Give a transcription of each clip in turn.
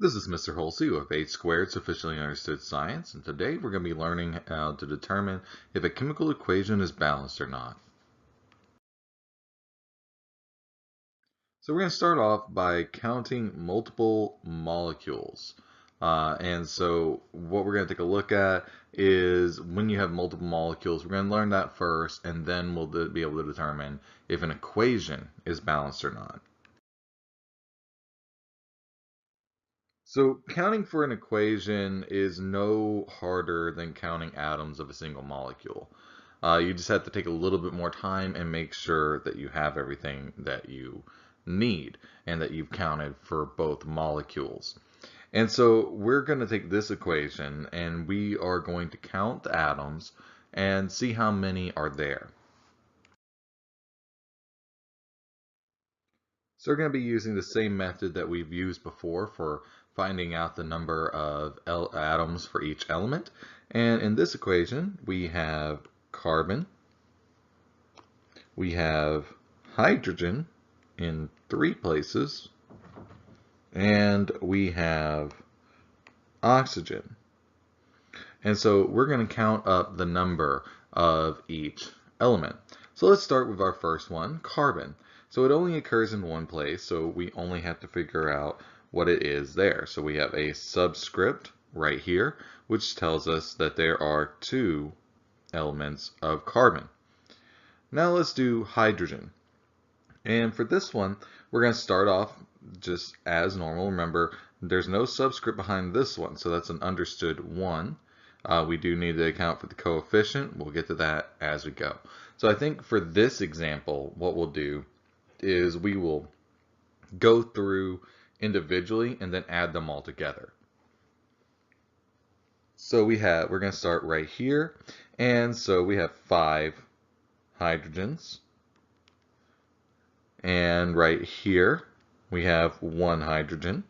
This is Mr. Halsey with 8 Squared Sufficiently Understood Science, and today we're going to be learning how to determine if a chemical equation is balanced or not. So we're going to start off by counting multiple molecules. And so what we're going to take a look at is when you have multiple molecules, we're going to learn that first, and then we'll be able to determine if an equation is balanced or not. So counting for an equation is no harder than counting atoms of a single molecule. You just have to take a little bit more time and make sure that you have everything that you need and that you've counted for both molecules. And so we're going to take this equation and we are going to count the atoms and see how many are there. So we're going to be using the same method that we've used before for finding out the number of atoms for each element. And in this equation, we have carbon, we have hydrogen in 3 places, and we have oxygen. And so we're going to count up the number of each element. So let's start with our first one, carbon. So it only occurs in one place, so we only have to figure out what it is there. So we have a subscript right here, which tells us that there are 2 elements of carbon. Now let's do hydrogen. And for this one, we're going to start off just as normal. Remember, there's no subscript behind this one, so that's an understood 1. We do need to account for the coefficient. We'll get to that as we go. So I think for this example, what we'll do is we will go through individually and then add them all together. So we're going to start right here. And so we have 5 hydrogens. And right here, we have 1 hydrogen.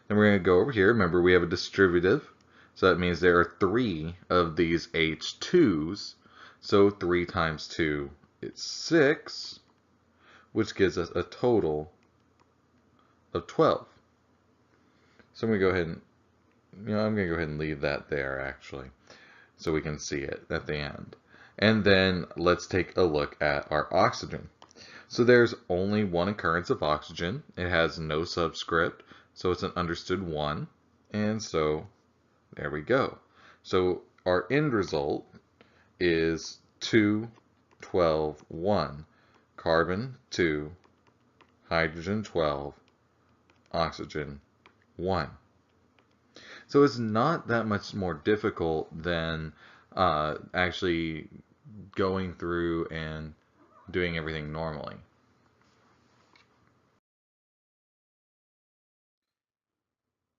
Then we're going to go over here. Remember, we have a distributive. So that means there are 3 of these H2s. So 3 times 2 is 6, which gives us a total of 12. So I'm going to go ahead and, I'm going to go ahead and leave that there actually, so we can see it at the end. And then let's take a look at our oxygen. So there's only 1 occurrence of oxygen. It has no subscript, so it's an understood 1. And so there we go. So our end result is 2, 12, 1. Carbon 2, hydrogen 12, oxygen 1. So it's not that much more difficult than actually going through and doing everything normally.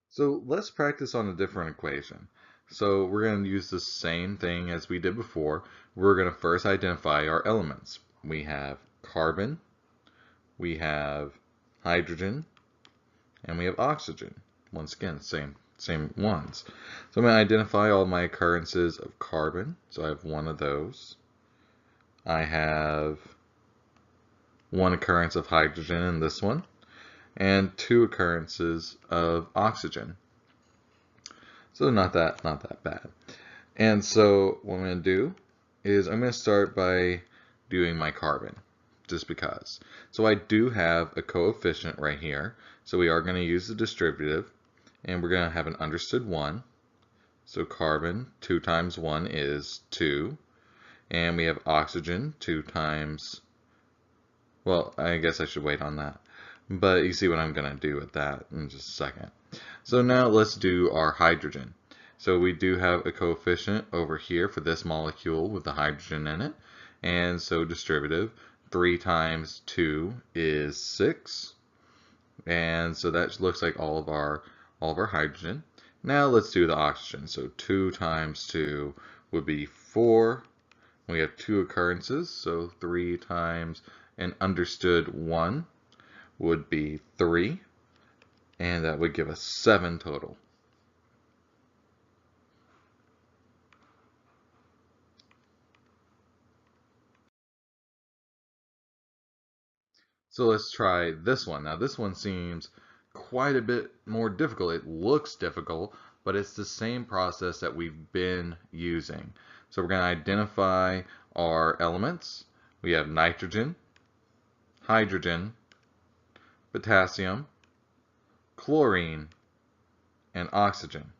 So let's practice on a different equation. So we're going to use the same thing as we did before. We're going to first identify our elements. We have carbon, we have hydrogen, and we have oxygen. Once again, same ones. So I'm going to identify all my occurrences of carbon. So I have 1 of those. I have 1 occurrence of hydrogen in this one, and 2 occurrences of oxygen. So not that bad. And so what I'm going to do is I'm going to start by doing my carbon, just because. So I do have a coefficient right here. So we are going to use the distributive, and we're going to have an understood 1. So carbon, 2 times 1 is 2. And we have oxygen, 2 times, well, I guess I should wait on that. But you see what I'm going to do with that in just a second. So now let's do our hydrogen. So we do have a coefficient over here for this molecule with the hydrogen in it. And so distributive, 3 times 2 is 6. And so that looks like all of our hydrogen. Now let's do the oxygen. So 2 times 2 would be 4. We have 2 occurrences, so 3 times an understood 1 would be 3, and that would give us 7 total. So let's try this one. Now this one seems quite a bit more difficult. It looks difficult, but it's the same process that we've been using. So we're going to identify our elements. We have nitrogen, hydrogen, potassium, chlorine, and oxygen.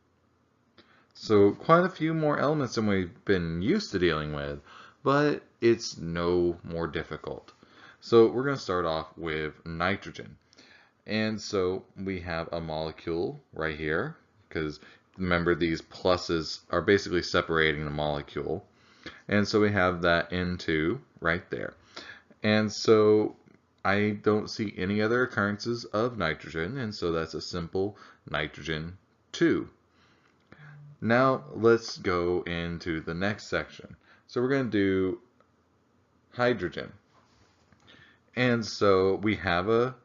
So quite a few more elements than we've been used to dealing with, but it's no more difficult. So we're going to start off with nitrogen. And so we have a molecule right here, because remember these pluses are basically separating the molecule. And so we have that N2 right there. And so I don't see any other occurrences of nitrogen, and so that's a simple nitrogen 2. Now let's go into the next section. So we're going to do hydrogen. And so we have a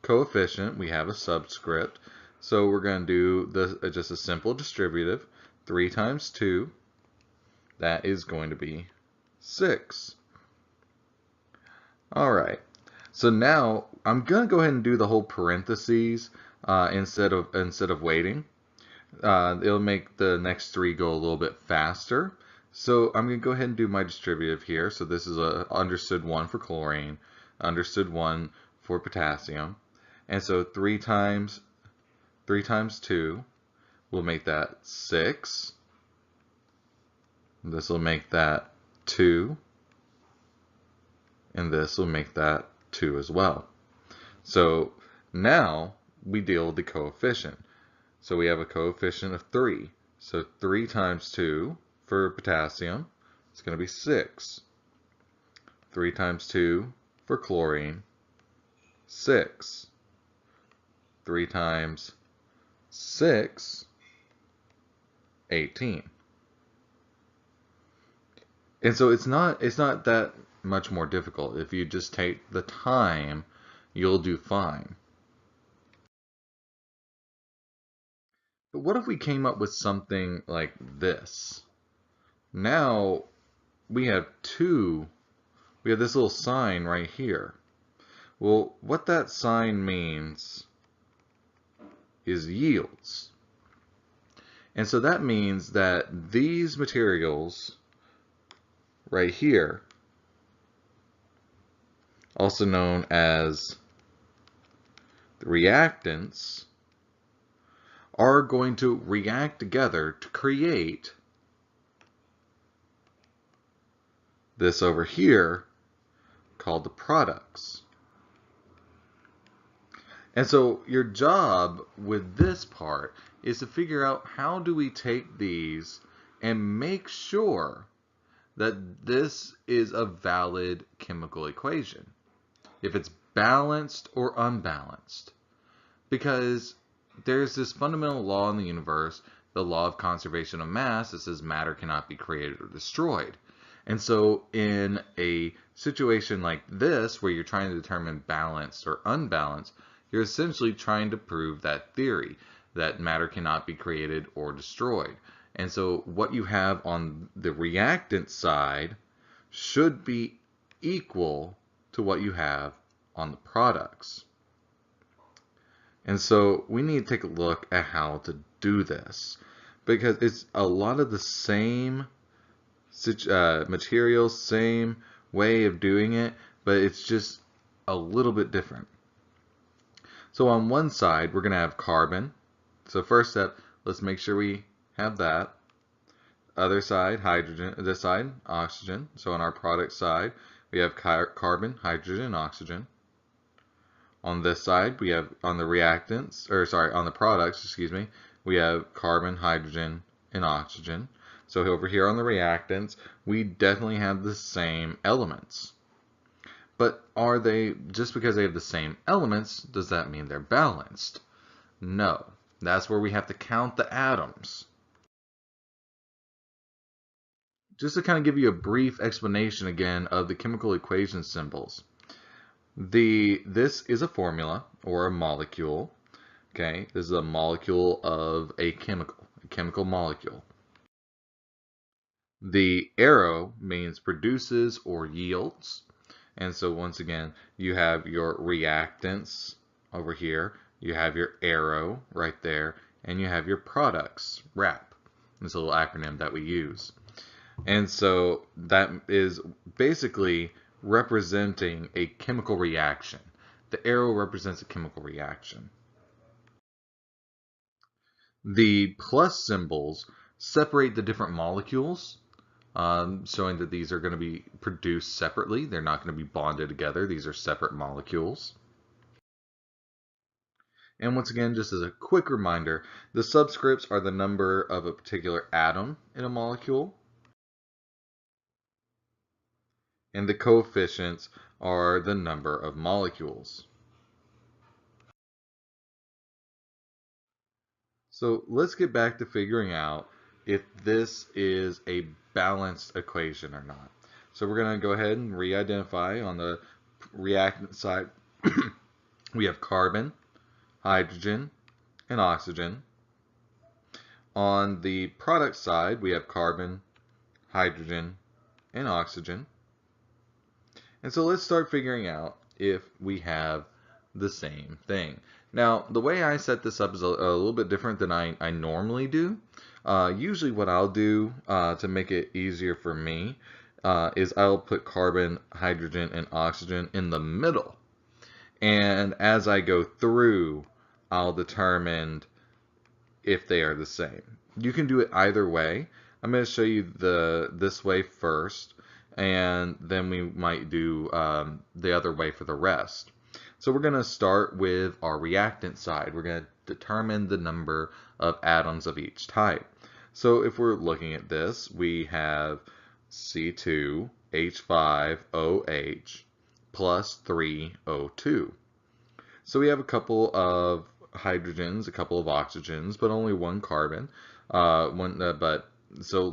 coefficient, we have a subscript. So we're going to do this, just a simple distributive. 3 times 2, that is going to be 6. All right. So now I'm going to go ahead and do the whole parentheses instead of waiting. It'll make the next 3 go a little bit faster. So I'm going to go ahead and do my distributive here. So this is a understood 1 for chlorine, understood 1 for potassium. And so 3 times 2 will make that 6. This will make that 2. And this will make that 2 as well. So now we deal with the coefficient. So we have a coefficient of 3. So 3 times 2 for potassium, it's going to be 6. 3 times 2 for chlorine, 6. 3 times 6, 18. And so it's not that much more difficult. If you just take the time, you'll do fine. But what if we came up with something like this? Now we have this little sign right here. Well, what that sign means is yields. And so that means that these materials right here, also known as the reactants, are going to react together to create this over here called the products. And so your job with this part is to figure out how do we take these and make sure that this is a valid chemical equation, if it's balanced or unbalanced. Because there's this fundamental law in the universe, the law of conservation of mass, that says matter cannot be created or destroyed. And so in a situation like this, where you're trying to determine balanced or unbalanced, you're essentially trying to prove that theory, that matter cannot be created or destroyed. And so what you have on the reactant side should be equal to what you have on the products. And so we need to take a look at how to do this, because it's a lot of the same materials, same way of doing it, but it's just a little bit different. So on one side, we're going to have carbon. So first step, let's make sure we have that. Other side, hydrogen. This side, oxygen. So on our product side, we have carbon, hydrogen, and oxygen. On this side, we have on the products, we have carbon, hydrogen, and oxygen. So over here on the reactants, we definitely have the same elements. But are they, just because they have the same elements, does that mean they're balanced? No. That's where we have to count the atoms. Just to kind of give you a brief explanation again of the chemical equation symbols. This is a formula or a molecule. Okay, this is a molecule of a chemical molecule. The arrow means produces or yields. And so once again, you have your reactants over here, you have your arrow right there, and you have your products, RAP. It's a little acronym that we use. And so that is basically representing a chemical reaction. The arrow represents a chemical reaction. The plus symbols separate the different molecules, showing that these are going to be produced separately. They're not going to be bonded together. These are separate molecules. And once again, just as a quick reminder, the subscripts are the number of a particular atom in a molecule, and the coefficients are the number of molecules. So let's get back to figuring out if this is a balanced equation or not. So we're going to go ahead and re-identify on the reactant side. We have carbon, hydrogen, and oxygen. On the product side, we have carbon, hydrogen, and oxygen. And so let's start figuring out if we have the same thing. Now, the way I set this up is a little bit different than I normally do. Usually what I'll do to make it easier for me is I'll put carbon, hydrogen, and oxygen in the middle. And as I go through, I'll determine if they are the same. You can do it either way. I'm going to show you this way first, and then we might do the other way for the rest. So we're going to start with our reactant side. We're going to determine the number of atoms of each type. So if we're looking at this, we have C2H5OH plus 3O2. So we have a couple of hydrogens, a couple of oxygens, but only one carbon. So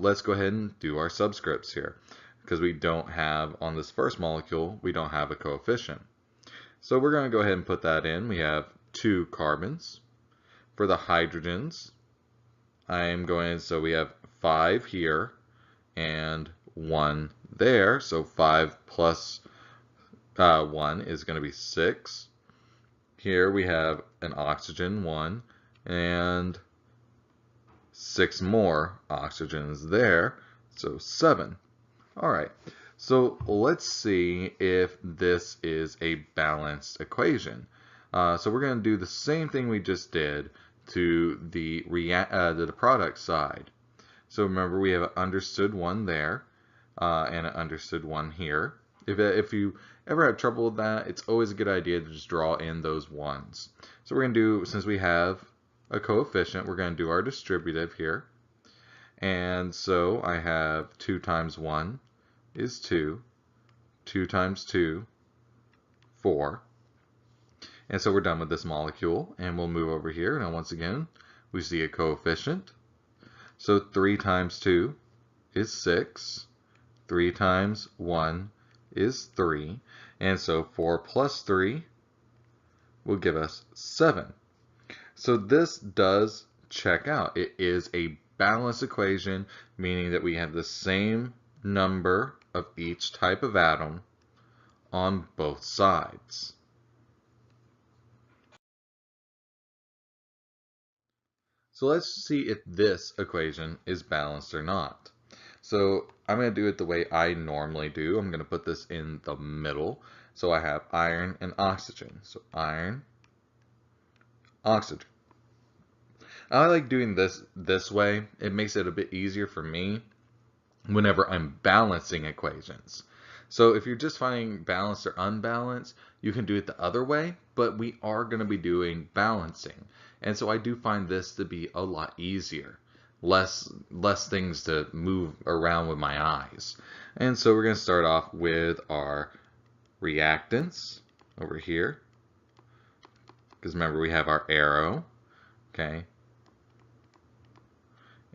let's go ahead and do our subscripts here, because we don't have, on this first molecule, we don't have a coefficient. So we're going to go ahead and put that in. We have 2 carbons. For the hydrogens, so we have 5 here and 1 there. So 5 plus 1 is going to be 6. Here we have an oxygen, 1, and 6 more oxygens there, so 7. All right, so let's see if this is a balanced equation. So we're going to do the same thing we just did to the product side. So remember, we have an understood 1 there and an understood 1 here. If you ever have trouble with that, it's always a good idea to just draw in those 1s. So we're going to do, since we have a coefficient, we're going to do our distributive here. And so I have 2 times 1 is 2. 2 times 2, 4. And so we're done with this molecule, and we'll move over here. Now once again, we see a coefficient. So 3 times 2 is 6. 3 times 1 is 3. And so 4 plus 3 will give us 7. So this does check out. It is a balanced equation, meaning that we have the same number of each type of atom on both sides. So let's see if this equation is balanced or not. So I'm going to do it the way I normally do. I'm going to put this in the middle. So I have iron and oxygen. So iron, oxygen. I like doing this way. It makes it a bit easier for me whenever I'm balancing equations. So if you're just finding balanced or unbalanced, you can do it the other way, but we are going to be doing balancing. And so I do find this to be a lot easier. Less things to move around with my eyes. And so we're going to start off with our reactants over here. Because remember, we have our arrow, okay?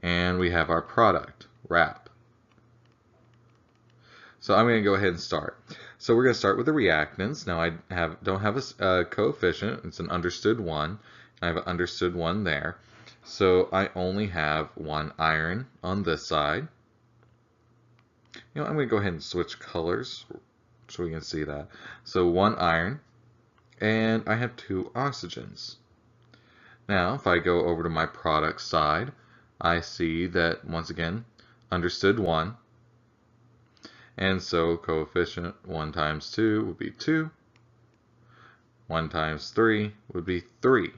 And we have our product, RAP. So I'm going to go ahead and start. So we're going to start with the reactants. Now I don't have a coefficient. It's an understood 1. I have an understood 1 there. So I only have 1 iron on this side. I'm going to go ahead and switch colors so we can see that. So 1 iron and I have 2 oxygens. Now, if I go over to my product side, I see that, once again, understood 1. And so coefficient 1 times 2 would be 2. 1 times 3 would be 3.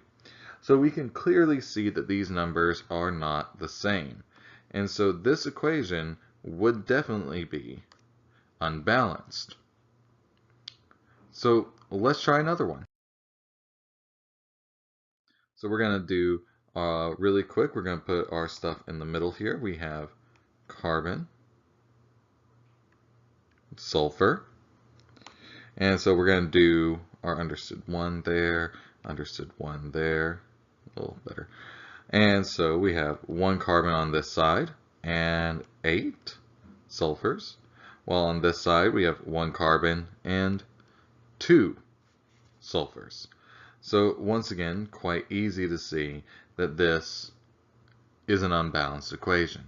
So we can clearly see that these numbers are not the same. And so this equation would definitely be unbalanced. So let's try another one. So we're going to do really quick, we're going to put our stuff in the middle here. We have carbon, sulfur, and so we're going to do our understood 1 there, understood 1 there, a little better. And so we have 1 carbon on this side and 8 sulfurs, while on this side we have 1 carbon and 2 sulfurs. So once again, quite easy to see that this is an unbalanced equation.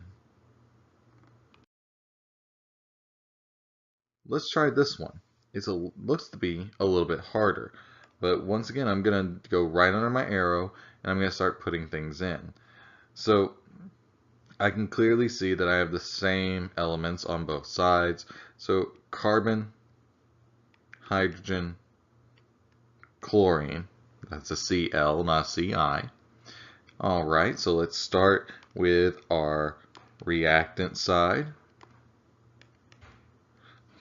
Let's try this one. It looks to be a little bit harder, but once again, I'm going to go right under my arrow and I'm going to start putting things in. So I can clearly see that I have the same elements on both sides. So carbon, hydrogen, chlorine. That's a Cl, not a Ci. All right, so let's start with our reactant side.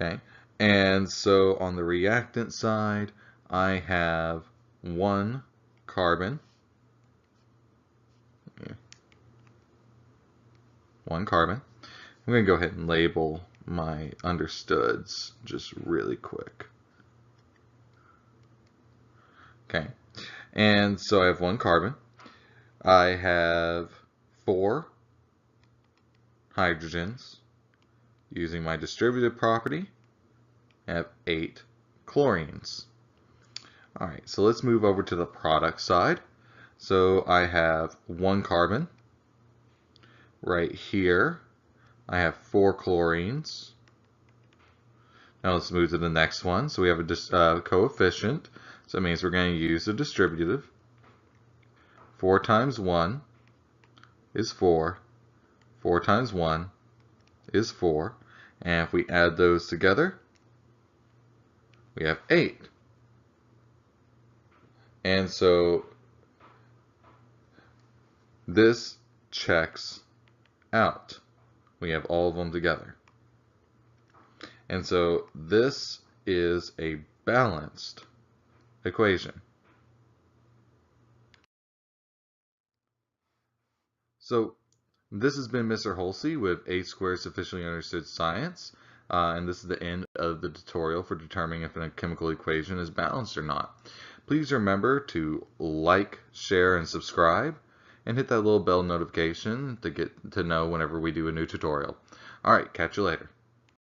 Okay, and so on the reactant side, I have 1 carbon. 1 carbon. I'm going to go ahead and label my understoods just really quick. Okay, and so I have 1 carbon. I have 4 hydrogens. Using my distributive property, I have 8 chlorines. All right, so let's move over to the product side. So I have 1 carbon. Right here, I have 4 chlorines. Now let's move to the next one. So we have a coefficient. So it means we're going to use the distributive. 4 times 1 is 4. 4 times 1 is 4. And if we add those together, we have 8. And so this checks out. We have all of them together. And so this is a balanced equation. So this has been Mr. Holsey with 8 Squared Sufficiently Understood Science. And this is the end of the tutorial for determining if a chemical equation is balanced or not. Please remember to like, share, and subscribe, and hit that little bell notification to get to know whenever we do a new tutorial. All right, catch you later.